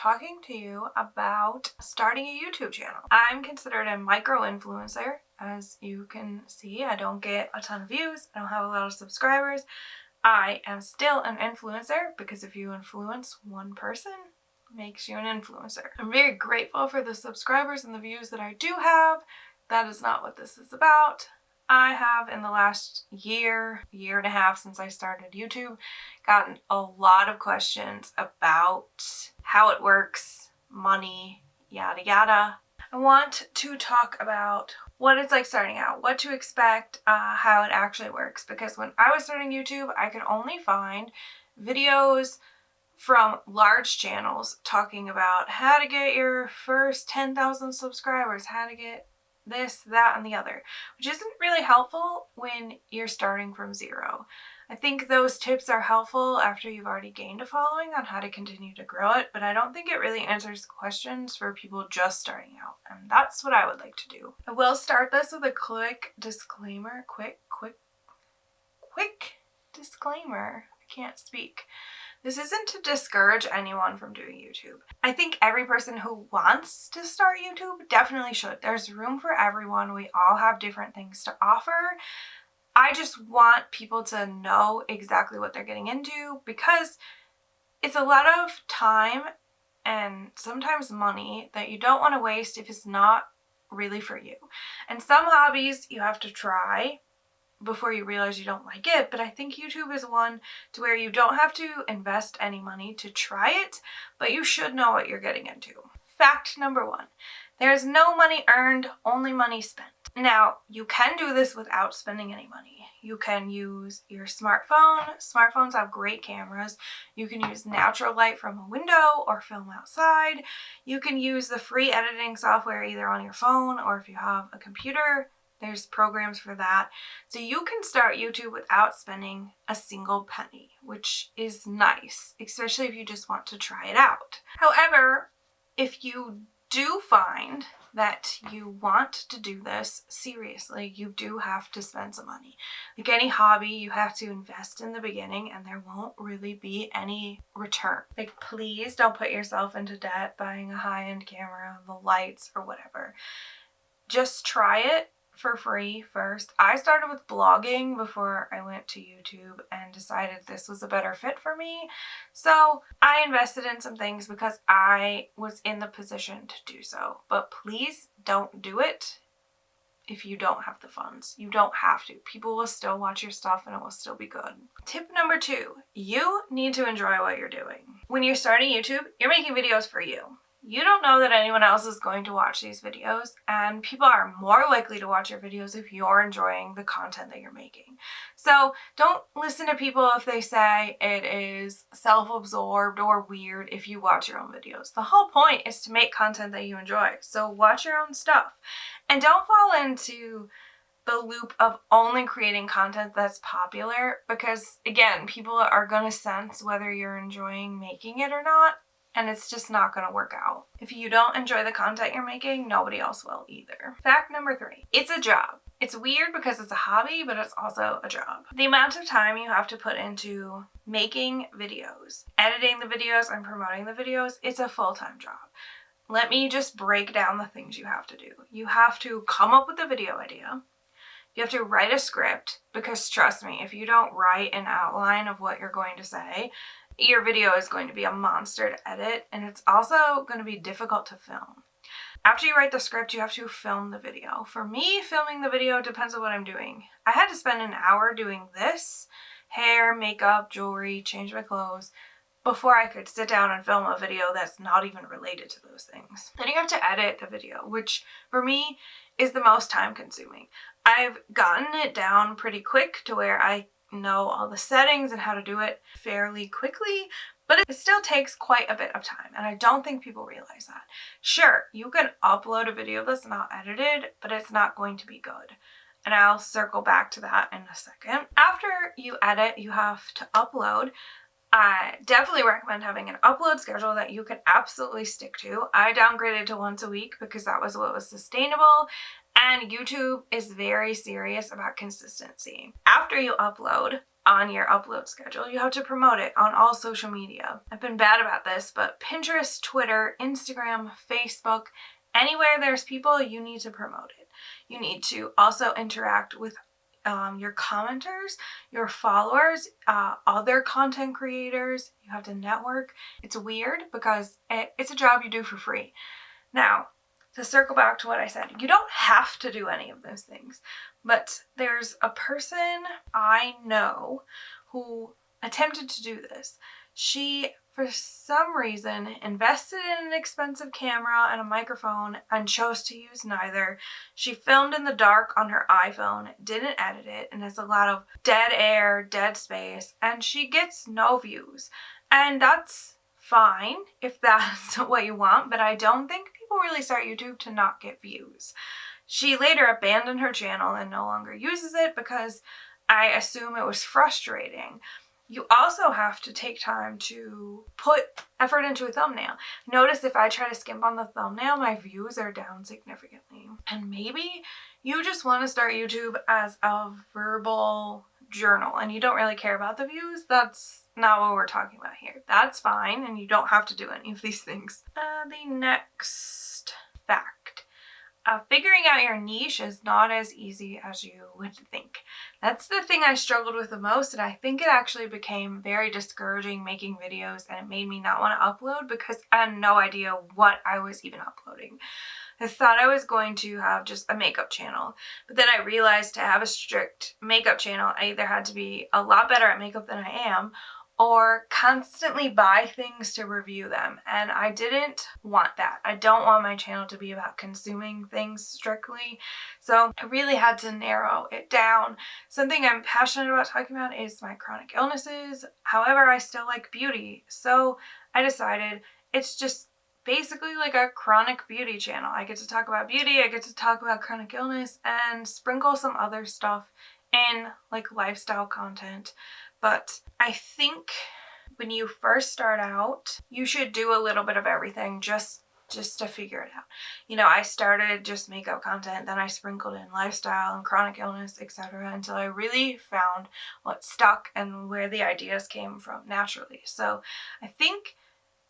talking to you about starting a YouTube channel. I'm considered a micro-influencer. As you can see, I don't get a ton of views. I don't have a lot of subscribers. I am still an influencer because if you influence one person, it makes you an influencer. I'm very grateful for the subscribers and the views that I do have. That is not what this is about. I have, in the last year and a half since I started YouTube, gotten a lot of questions about how it works, money, yada yada. I want to talk about what it's like starting out, what to expect, how it actually works, because when I was starting YouTube, I could only find videos from large channels talking about how to get your first 10,000 subscribers, how to get this, that, and the other, which isn't really helpful when you're starting from zero. I think those tips are helpful after you've already gained a following on how to continue to grow it, but I don't think it really answers questions for people just starting out, and that's what I would like to do. I will start this with a quick disclaimer. Quick disclaimer. I can't speak. This isn't to discourage anyone from doing YouTube. I think every person who wants to start YouTube definitely should. There's room for everyone. We all have different things to offer. I just want people to know exactly what they're getting into because it's a lot of time and sometimes money that you don't want to waste if it's not really for you. And some hobbies you have to try before you realize you don't like it, but I think YouTube is one to where you don't have to invest any money to try it, but you should know what you're getting into. Fact number 1, there's no money earned, only money spent. Now, you can do this without spending any money. You can use your smartphone. Smartphones have great cameras. You can use natural light from a window or film outside. You can use the free editing software either on your phone or if you have a computer. There's programs for that. So you can start YouTube without spending a single penny, which is nice, especially if you just want to try it out. However, if you do find that you want to do this seriously, you do have to spend some money. Like any hobby, you have to invest in the beginning and there won't really be any return. Like, please don't put yourself into debt buying a high-end camera, the lights, or whatever. Just try it for free first. I started with blogging before I went to YouTube and decided this was a better fit for me. So I invested in some things because I was in the position to do so. But please don't do it if you don't have the funds. You don't have to. People will still watch your stuff and it will still be good. Tip number 2, you need to enjoy what you're doing. When you're starting YouTube, you're making videos for you. You don't know that anyone else is going to watch these videos, and people are more likely to watch your videos if you're enjoying the content that you're making. So don't listen to people if they say it is self-absorbed or weird if you watch your own videos. The whole point is to make content that you enjoy, so watch your own stuff. And don't fall into the loop of only creating content that's popular because, again, people are going to sense whether you're enjoying making it or not. And it's just not going to work out. If you don't enjoy the content you're making, nobody else will either. Fact number 3, it's a job. It's weird because it's a hobby, but it's also a job. The amount of time you have to put into making videos, editing the videos, and promoting the videos, it's a full-time job. Let me just break down the things you have to do. You have to come up with a video idea. You have to write a script because trust me, if you don't write an outline of what you're going to say, your video is going to be a monster to edit, and it's also going to be difficult to film. After you write the script, you have to film the video. For me, filming the video depends on what I'm doing. I had to spend an hour doing this, hair, makeup, jewelry, change my clothes, before I could sit down and film a video that's not even related to those things. Then you have to edit the video, which for me is the most time consuming. I've gotten it down pretty quick to where I know all the settings and how to do it fairly quickly, but it still takes quite a bit of time, and I don't think people realize that. Sure, you can upload a video that's not edited, but it's not going to be good, and I'll circle back to that in a second. After you edit, you have to upload. I definitely recommend having an upload schedule that you can absolutely stick to. I downgraded to once a week because that was what was sustainable, and YouTube is very serious about consistency. After you upload, on your upload schedule. You have to promote it on all social media. I've been bad about this, but Pinterest, Twitter, Instagram, Facebook, anywhere there's people, you need to promote it. You need to also interact with your commenters, your followers, other content creators. You have to network. It's weird because it's a job you do for free. Now, to circle back to what I said, you don't have to do any of those things, but there's a person I know who attempted to do this. She, for some reason, invested in an expensive camera and a microphone and chose to use neither. She filmed in the dark on her iPhone, didn't edit it, and has a lot of dead air, dead space, and she gets no views. And that's fine if that's what you want, but I don't think people really start YouTube to not get views. She later abandoned her channel and no longer uses it because I assume it was frustrating. You also have to take time to put effort into a thumbnail. Notice if I try to skimp on the thumbnail, my views are down significantly. And maybe you just want to start YouTube as a verbal journal and you don't really care about the views. That's not what we're talking about here. That's fine, and you don't have to do any of these things. The next fact. Figuring out your niche is not as easy as you would think. That's the thing I struggled with the most, and I think it actually became very discouraging making videos, and it made me not want to upload because I had no idea what I was even uploading. I thought I was going to have just a makeup channel, but then I realized to have a strict makeup channel, I either had to be a lot better at makeup than I am, or constantly buy things to review them, and I didn't want that. I don't want my channel to be about consuming things strictly, so I really had to narrow it down. Something I'm passionate about talking about is my chronic illnesses. However, I still like beauty, so I decided it's just basically like a chronic beauty channel. I get to talk about beauty, I get to talk about chronic illness, and sprinkle some other stuff in, like lifestyle content. But I think when you first start out, you should do a little bit of everything just to figure it out. You know, I started just makeup content, then I sprinkled in lifestyle and chronic illness, etc. until I really found what stuck and where the ideas came from naturally. So I think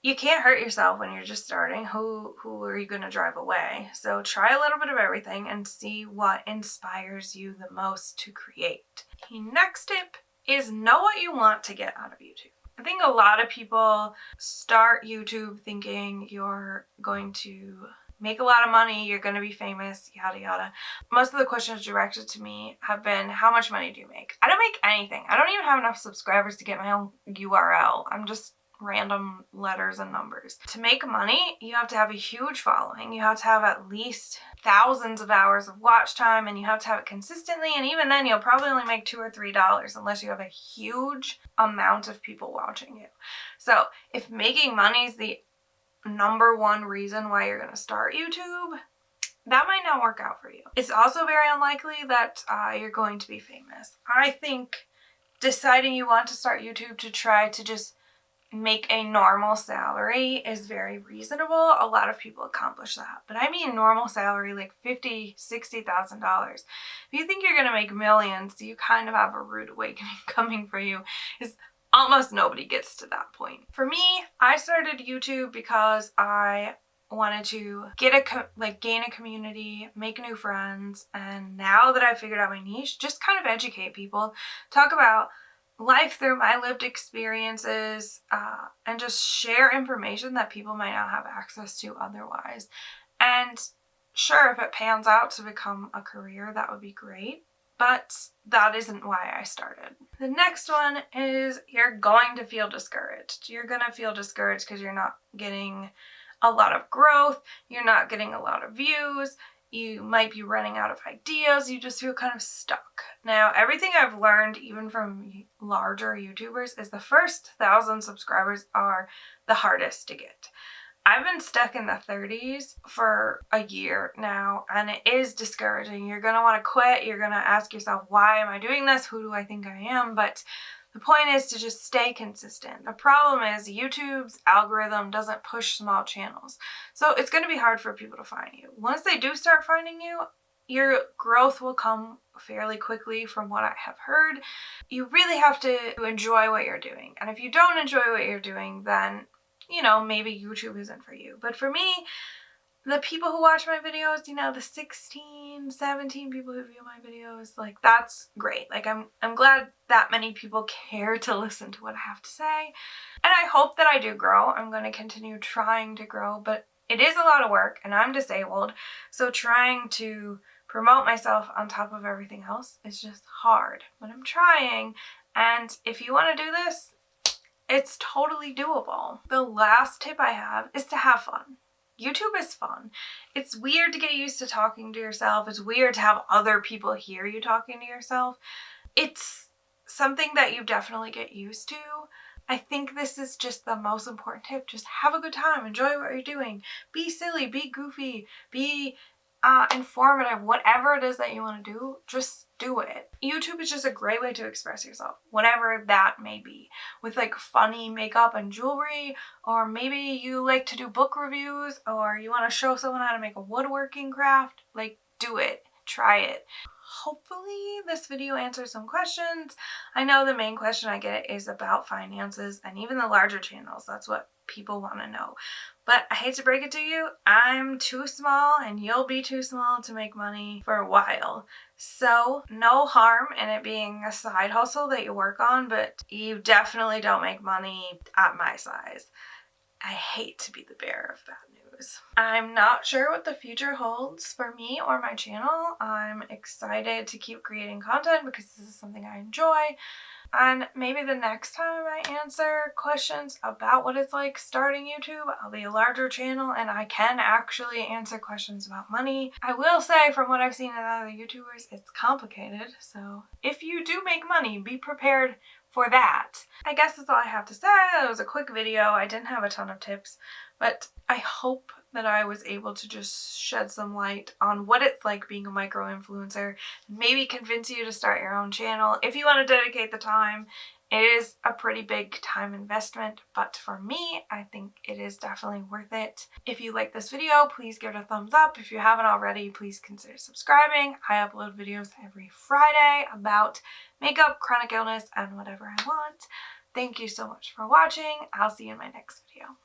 you can't hurt yourself when you're just starting. Who are you going to drive away? So try a little bit of everything and see what inspires you the most to create. The next tip is know what you want to get out of YouTube. I think a lot of people start YouTube thinking you're going to make a lot of money, you're going to be famous, yada yada. Most of the questions directed to me have been, how much money do you make? I don't make anything. I don't even have enough subscribers to get my own URL. I'm just random letters and numbers. To make money, you have to have a huge following. You have to have at least thousands of hours of watch time, and you have to have it consistently, and even then you'll probably only make $2 or $3 unless you have a huge amount of people watching you. So if making money is the number one reason why you're going to start YouTube, that might not work out for you. It's also very unlikely that you're going to be famous. I think deciding you want to start YouTube to try to just make a normal salary is very reasonable. A lot of people accomplish that, but I mean normal salary like $50,000, $60,000. If you think you're gonna make millions, you kind of have a rude awakening coming for you. Is almost nobody gets to that point. For me, I started YouTube because I wanted to get gain a community, make new friends, and now that I've figured out my niche, just kind of educate people, talk about life through my lived experiences, and just share information that people might not have access to otherwise. And sure, if it pans out to become a career, that would be great, but that isn't why I started. The next one is you're going to feel discouraged. You're gonna feel discouraged because you're not getting a lot of growth, you're not getting a lot of views, you might be running out of ideas, you just feel kind of stuck. Now, everything I've learned, even from larger YouTubers, is the first 1,000 subscribers are the hardest to get. I've been stuck in the 30s for a year now, and it is discouraging. You're going to want to quit. You're going to ask yourself, why am I doing this? Who do I think I am? But the point is to just stay consistent. The problem is YouTube's algorithm doesn't push small channels. So it's going to be hard for people to find you. Once they do start finding you, your growth will come fairly quickly from what I have heard. You really have to enjoy what you're doing. And if you don't enjoy what you're doing, then, you know, maybe YouTube isn't for you. But for me, the people who watch my videos, you know, the 16, 17 people who view my videos, like, that's great. Like, I'm glad that many people care to listen to what I have to say. And I hope that I do grow. I'm going to continue trying to grow, but it is a lot of work and I'm disabled. So trying to promote myself on top of everything else is just hard. But I'm trying. And if you want to do this, it's totally doable. The last tip I have is to have fun. YouTube is fun. It's weird to get used to talking to yourself. It's weird to have other people hear you talking to yourself. It's something that you definitely get used to. I think this is just the most important tip. Just have a good time. Enjoy what you're doing. Be silly. Be goofy. Be informative. Whatever it is that you want to do, just do it. YouTube is just a great way to express yourself, whatever that may be, with like funny makeup and jewelry, or maybe you like to do book reviews, or you want to show someone how to make a woodworking craft. Like, do it. Try it. Hopefully this video answers some questions. I know the main question I get is about finances, and even the larger channels, that's what people want to know. But I hate to break it to you, I'm too small and you'll be too small to make money for a while. So no harm in it being a side hustle that you work on, but you definitely don't make money at my size. I hate to be the bearer of bad news. I'm not sure what the future holds for me or my channel. I'm excited to keep creating content because this is something I enjoy. And maybe the next time I answer questions about what it's like starting YouTube, I'll be a larger channel and I can actually answer questions about money. I will say, from what I've seen in other YouTubers, it's complicated. So if you do make money, be prepared for that. I guess that's all I have to say. It was a quick video. I didn't have a ton of tips, but I hope that I was able to just shed some light on what it's like being a micro-influencer, maybe convince you to start your own channel if you want to dedicate the time. It is a pretty big time investment, but for me, I think it is definitely worth it. If you like this video, please give it a thumbs up. If you haven't already, please consider subscribing. I upload videos every Friday about makeup, chronic illness, and whatever I want. Thank you so much for watching. I'll see you in my next video.